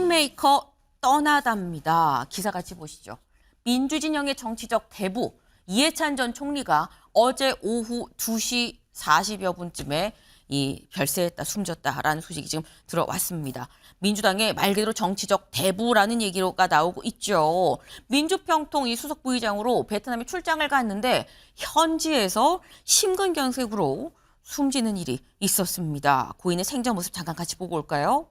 킹메이커 떠나답니다. 기사 같이 보시죠. 민주진영의 정치적 대부 이해찬 전 총리가 어제 오후 2시 40여 분쯤에 별세했다, 숨졌다라는 소식이 지금 들어왔습니다. 민주당의 말 그대로 정치적 대부라는 얘기가 나오고 있죠. 민주평통 이 수석 부의장으로 베트남에 출장을 갔는데 현지에서 심근경색으로 숨지는 일이 있었습니다. 고인의 생전 모습 잠깐 같이 보고 올까요?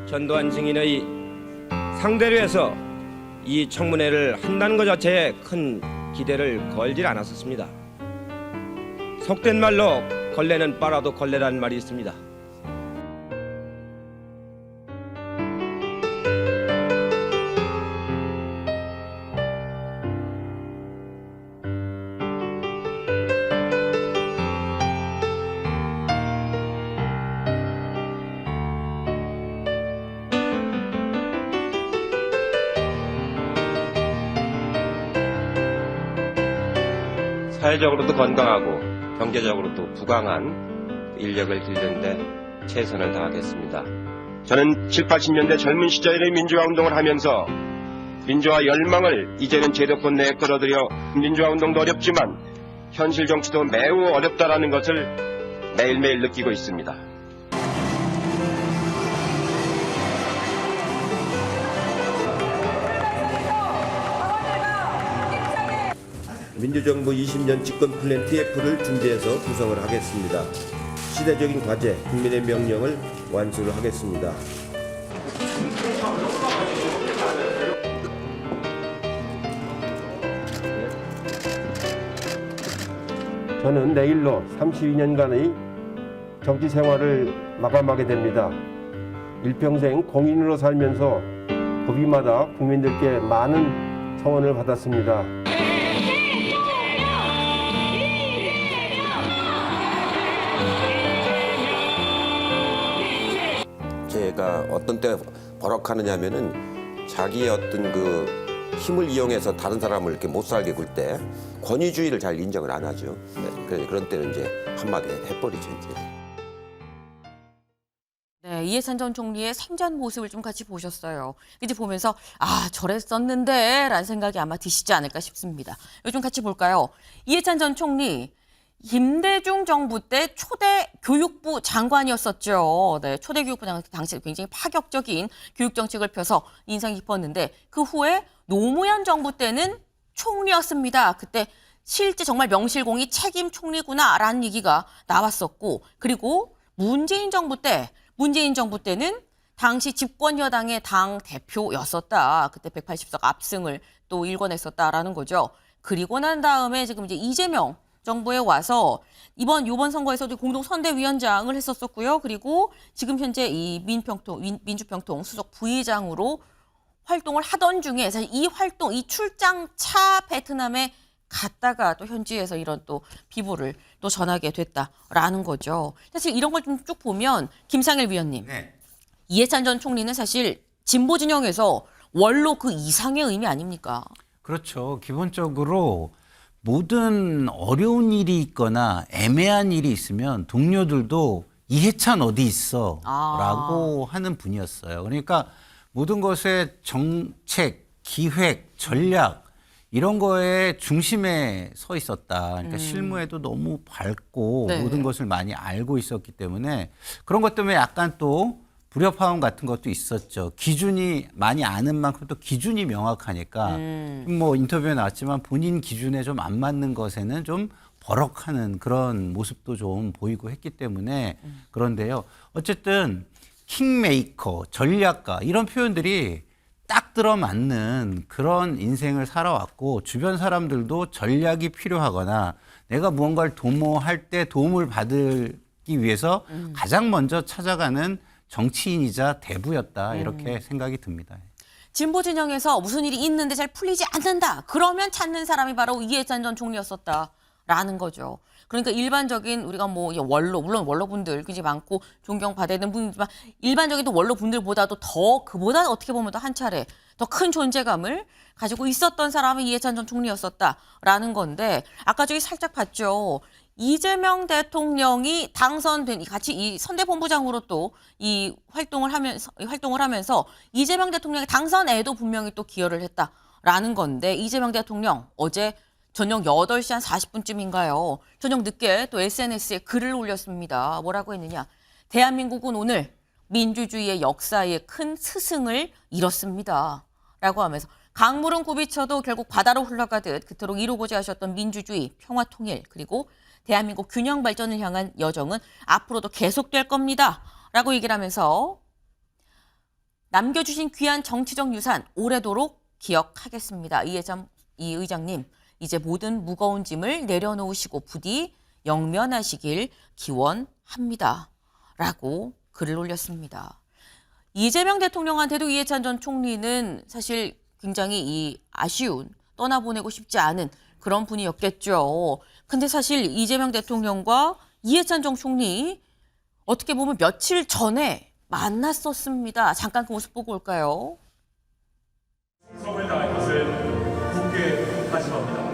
전두환 증인의 상대로 해서 이 청문회를 한다는 것 자체에 큰 기대를 걸질 않았었습니다. 속된 말로 걸레는 빨아도 걸레라는 말이 있습니다. 사회적으로도 건강하고 경제적으로도 부강한 인력을 기르는데 최선을 다하겠습니다. 저는 7, 80년대 젊은 시절의 민주화 운동을 하면서 민주화 열망을 이제는 제도권 내에 끌어들여 민주화 운동도 어렵지만 현실 정치도 매우 어렵다라는 것을 매일매일 느끼고 있습니다. 민주정부 20년 집권 플랜 TF를 준비해서 구성을 하겠습니다. 시대적인 과제, 국민의 명령을 완수를 하겠습니다. 저는 내일로 32년간의 정치 생활을 마감하게 됩니다. 일평생 공인으로 살면서 고비마다 국민들께 많은 성원을 받았습니다. 제가 어떤 때 버럭하느냐면은 자기의 어떤 그 힘을 이용해서 다른 사람을 이렇게 못 살게 굴 때 권위주의를 잘 인정을 안 하죠. 그래서 그런 때는 이제 한마디 해버리죠 이제. 네, 이해찬 전 총리의 생전 모습을 좀 같이 보셨어요. 이제 보면서 저랬었는데 라는 생각이 아마 드시지 않을까 싶습니다. 이거 좀 같이 볼까요? 이해찬 전 총리 김대중 정부 때 초대 교육부 장관이었었죠. 네, 초대 교육부 장관 당시 굉장히 파격적인 교육 정책을 펴서 인상 깊었는데 그 후에 노무현 정부 때는 총리였습니다. 그때 실제 정말 명실공히 책임 총리구나라는 얘기가 나왔었고, 그리고 문재인 정부 때는 당시 집권 여당의 당 대표였었다. 그때 180석 압승을 또 일궈냈었다라는 거죠. 그리고 난 다음에 지금 이제 이재명 정부에 와서 이번 선거에서도 공동선대위원장을 했었었고요. 그리고 지금 현재 이 민주평통 수석 부의장으로 활동을 하던 중에 사실 이 출장차 베트남에 갔다가 또 현지에서 이런 또 비보를 또 전하게 됐다라는 거죠. 사실 이런 걸 좀 쭉 보면 김상일 위원님, 네. 이해찬 전 총리는 사실 진보 진영에서 원로 그 이상의 의미 아닙니까? 그렇죠. 기본적으로 모든 어려운 일이 있거나 애매한 일이 있으면 동료들도 이해찬 어디 있어? 라고 하는 분이었어요. 그러니까 모든 것의 정책, 기획, 전략 이런 거에 중심에 서 있었다. 그러니까 실무에도 너무 밝고 네. 모든 것을 많이 알고 있었기 때문에 그런 것 때문에 약간 또 불협화음 같은 것도 있었죠. 기준이 많이 아는 만큼 또 기준이 명확하니까 뭐 인터뷰에 나왔지만 본인 기준에 좀 안 맞는 것에는 좀 버럭하는 그런 모습도 좀 보이고 했기 때문에 그런데요. 어쨌든 킹메이커, 전략가 이런 표현들이 딱 들어맞는 그런 인생을 살아왔고 주변 사람들도 전략이 필요하거나 내가 무언가를 도모할 때 도움을 받기 위해서 가장 먼저 찾아가는 정치인이자 대부였다 이렇게 생각이 듭니다. 진보 진영에서 무슨 일이 있는데 잘 풀리지 않는다. 그러면 찾는 사람이 바로 이해찬 전 총리였었다라는 거죠. 그러니까 일반적인 우리가 뭐 물론 원로분들 굉장히 많고 존경받는 분이지만 일반적인 또 원로분들보다도 더 그보다 어떻게 보면 더 한 차례 더 큰 존재감을 가지고 있었던 사람이 이해찬 전 총리였었다라는 건데 아까 저기 살짝 봤죠. 이재명 대통령이 당선된 같이 이 선대본부장으로 또 이 활동을 하면서 이재명 대통령의 당선에도 분명히 또 기여를 했다라는 건데 이재명 대통령 어제 저녁 8시 한 40분쯤인가요? 저녁 늦게 또 SNS에 글을 올렸습니다. 뭐라고 했느냐? 대한민국은 오늘 민주주의의 역사에 큰 스승을 잃었습니다. 라고 하면서 강물은 굽이쳐도 결국 바다로 흘러가듯 그토록 이루고자 하셨던 민주주의, 평화 통일, 그리고 대한민국 균형 발전을 향한 여정은 앞으로도 계속될 겁니다. 라고 얘기를 하면서 남겨주신 귀한 정치적 유산 오래도록 기억하겠습니다. 이 의장님, 이제 모든 무거운 짐을 내려놓으시고 부디 영면하시길 기원합니다. 라고 글을 올렸습니다. 이재명 대통령한테도 이해찬 전 총리는 사실 굉장히 이 아쉬운, 떠나보내고 싶지 않은 그런 분이었겠죠. 근데 사실 이재명 대통령과 이해찬 전 총리 어떻게 보면 며칠 전에 만났었습니다. 잠깐 그 모습 보고 올까요? 성을 다할 것을 굳게 다짐합니다.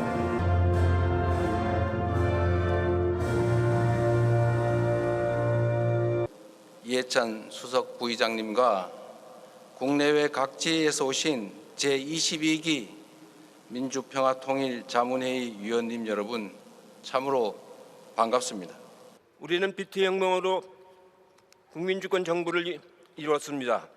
이해찬 수석 부의장님과 국내외 각지에서 오신 제22기 민주평화통일자문회의 위원님 여러분 참으로 반갑습니다. 우리는 비트혁명으로 국민주권 정부를 이루었습니다.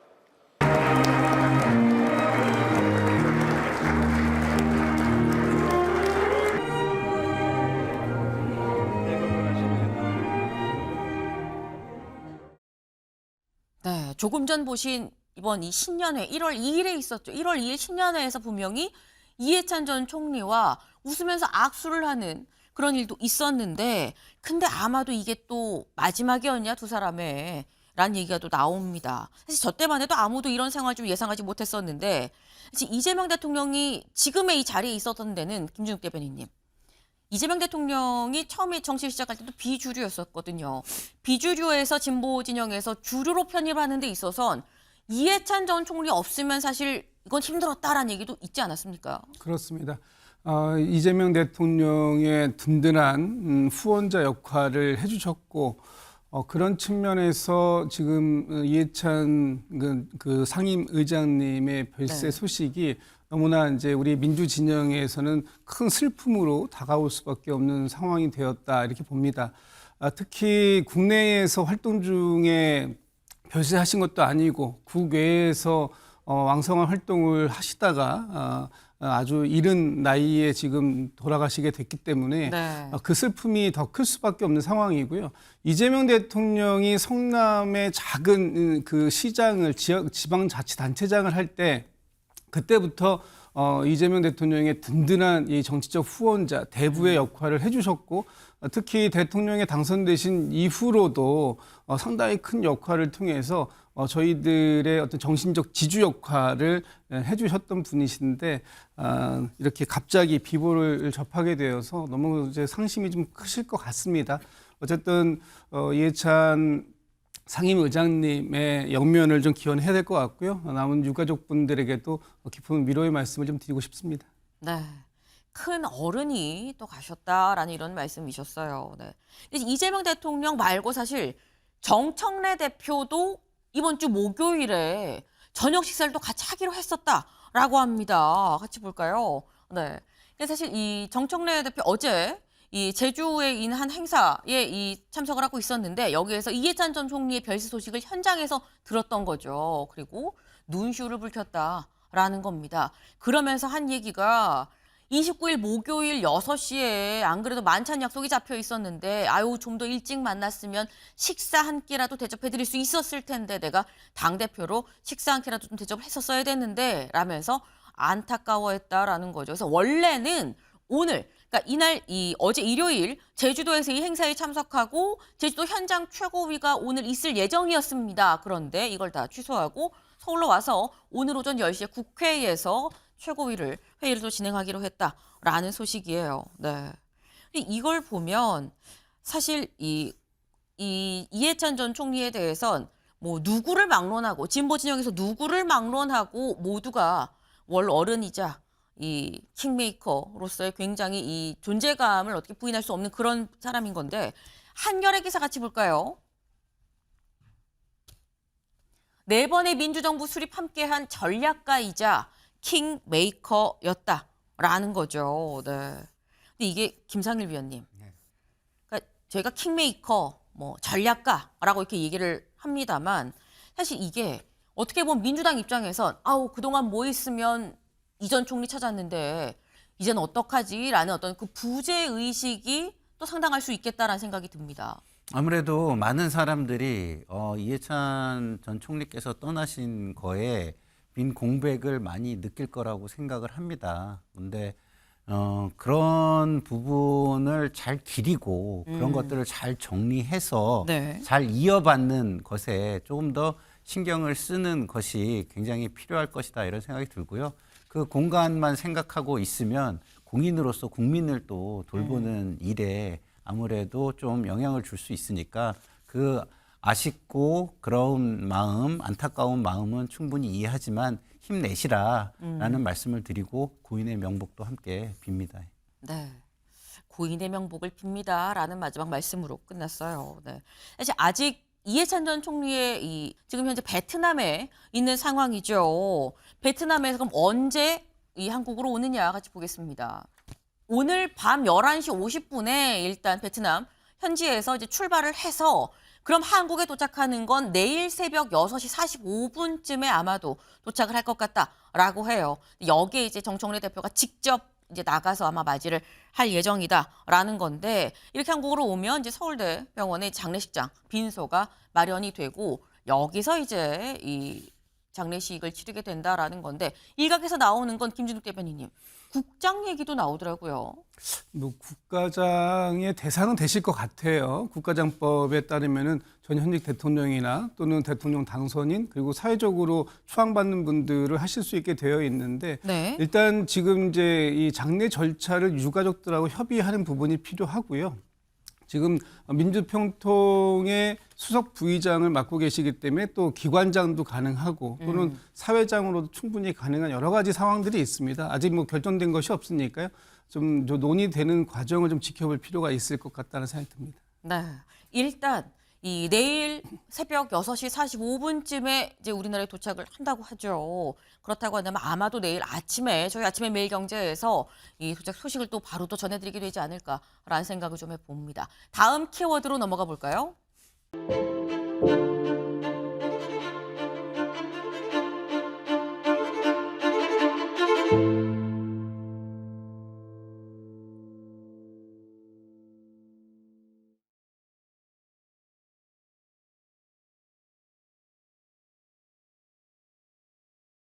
네, 조금 전 보신 이번 이 신년회 1월 2일에 있었죠. 1월 2일 신년회에서 분명히 이해찬 전 총리와 웃으면서 악수를 하는 그런 일도 있었는데 근데 아마도 이게 또 마지막이었냐 두 사람의 라는 얘기가 또 나옵니다. 사실 저 때만 해도 아무도 이런 상황을 좀 예상하지 못했었는데 사실 이재명 대통령이 지금의 이 자리에 있었던 데는 김준욱 대변인님. 이재명 대통령이 처음에 정치를 시작할 때도 비주류였었거든요. 비주류에서 진보 진영에서 주류로 편입하는 데 있어선 이해찬 전 총리 없으면 사실 이건 힘들었다라는 얘기도 있지 않았습니까? 그렇습니다. 이재명 대통령의 든든한 후원자 역할을 해주셨고 그런 측면에서 지금 이해찬 그 상임 의장님의 별세 소식이 너무나 이제 우리 민주 진영에서는 큰 슬픔으로 다가올 수밖에 없는 상황이 되었다 이렇게 봅니다. 특히 국내에서 활동 중에 별세하신 것도 아니고 국외에서 왕성한 활동을 하시다가 아주 이른 나이에 지금 돌아가시게 됐기 때문에 그 슬픔이 더 클 수밖에 없는 상황이고요. 이재명 대통령이 성남의 작은 그 시장을 지방자치단체장을 할 때 그때부터 이재명 대통령의 든든한 이 정치적 후원자, 대부의 역할을 해주셨고 특히 대통령에 당선되신 이후로도 상당히 큰 역할을 통해서 저희들의 어떤 정신적 지주 역할을 해주셨던 분이신데 이렇게 갑자기 비보를 접하게 되어서 너무 이제 상심이 좀 크실 것 같습니다. 어쨌든 이해찬 상임의장님의 영면을 좀 기원해야 될 것 같고요. 남은 유가족분들에게도 깊은 위로의 말씀을 좀 드리고 싶습니다. 네. 큰 어른이 또 가셨다라는 이런 말씀이셨어요. 네. 이재명 대통령 말고 사실 정청래 대표도 이번 주 목요일에 저녁 식사를 또 같이 하기로 했었다라고 합니다. 같이 볼까요? 네. 사실 이 정청래 대표 어제 이 제주에 있는 한 행사에 이 참석을 하고 있었는데 여기에서 이해찬 전 총리의 별세 소식을 현장에서 들었던 거죠. 그리고 눈시울을 붉혔다라는 겁니다. 그러면서 한 얘기가 29일 목요일 6시에 안 그래도 만찬 약속이 잡혀 있었는데 아유 좀 더 일찍 만났으면 식사 한 끼라도 대접해드릴 수 있었을 텐데 내가 당대표로 식사 한 끼라도 좀 대접을 했었어야 됐는데 라면서 안타까워했다라는 거죠. 그래서 원래는 오늘 그러니까 이날 어제 일요일 제주도에서 이 행사에 참석하고 제주도 현장 최고위가 오늘 있을 예정이었습니다. 그런데 이걸 다 취소하고 서울로 와서 오늘 오전 10시에 국회에서 최고위를 회의를 또 진행하기로 했다라는 소식이에요. 네. 이걸 보면 사실 이해찬 전 총리에 대해선 뭐 누구를 막론하고 진보 진영에서 누구를 막론하고 모두가 월 어른이자 이 킹메이커로서의 굉장히 이 존재감을 어떻게 부인할 수 없는 그런 사람인 건데 한겨레 기사 같이 볼까요? 4번의 민주정부 수립 함께한 전략가이자 킹메이커였다라는 거죠. 네. 근데 이게 김상일 위원님, 그러니까 저희가 킹메이커, 뭐 전략가라고 이렇게 얘기를 합니다만 사실 이게 어떻게 보면 민주당 입장에선 아우 그동안 뭐 있으면 이전 총리 찾았는데 이제는 어떡하지라는 어떤 그 부재 의식이 또 상당할 수 있겠다라는 생각이 듭니다. 아무래도 많은 사람들이 이해찬 전 총리께서 떠나신 거에 빈 공백을 많이 느낄 거라고 생각을 합니다. 근데 그런 부분을 잘 기리고 그런 것들을 잘 정리해서 네. 잘 이어받는 것에 조금 더 신경을 쓰는 것이 굉장히 필요할 것이다 이런 생각이 들고요. 그 공간만 생각하고 있으면 공인으로서 국민을 또 돌보는 일에 아무래도 좀 영향을 줄 수 있으니까 그 아쉽고 그런 마음, 안타까운 마음은 충분히 이해하지만 힘내시라라는 말씀을 드리고 고인의 명복도 함께 빕니다. 네. 고인의 명복을 빕니다라는 마지막 말씀으로 끝났어요. 네. 사실 아직 이해찬 전 총리의 지금 현재 베트남에 있는 상황이죠. 베트남에서 그럼 언제 이 한국으로 오느냐 같이 보겠습니다. 오늘 밤 11시 50분에 일단 베트남 현지에서 이제 출발을 해서 그럼 한국에 도착하는 건 내일 새벽 6시 45분쯤에 아마도 도착을 할 것 같다라고 해요. 여기에 이제 정청래 대표가 직접 이제 나가서 아마 맞이를 할 예정이다라는 건데 이렇게 한국으로 오면 이제 서울대 병원의 장례식장 빈소가 마련이 되고 여기서 이제 이 장례식을 치르게 된다라는 건데 일각에서 나오는 건 김진욱 대변인님 국장 얘기도 나오더라고요. 뭐 국가장의 대상은 되실 것 같아요. 국가장법에 따르면은 전 현직 대통령이나 또는 대통령 당선인 그리고 사회적으로 추앙받는 분들을 하실 수 있게 되어 있는데 네. 일단 지금 이제 이 장례 절차를 유가족들하고 협의하는 부분이 필요하고요. 지금 민주평통의 수석 부의장을 맡고 계시기 때문에 또 기관장도 가능하고 또는 사회장으로도 충분히 가능한 여러 가지 상황들이 있습니다. 아직 뭐 결정된 것이 없으니까요. 좀 논의되는 과정을 좀 지켜볼 필요가 있을 것 같다는 생각이 듭니다. 네. 일단 이 내일 새벽 6시 45분쯤에 이제 우리나라에 도착을 한다고 하죠. 그렇다고 한다면 아마도 내일 아침에 저희 아침에 매일경제에서 이 도착 소식을 또 바로 또 전해드리게 되지 않을까라는 생각을 좀 해봅니다. 다음 키워드로 넘어가 볼까요?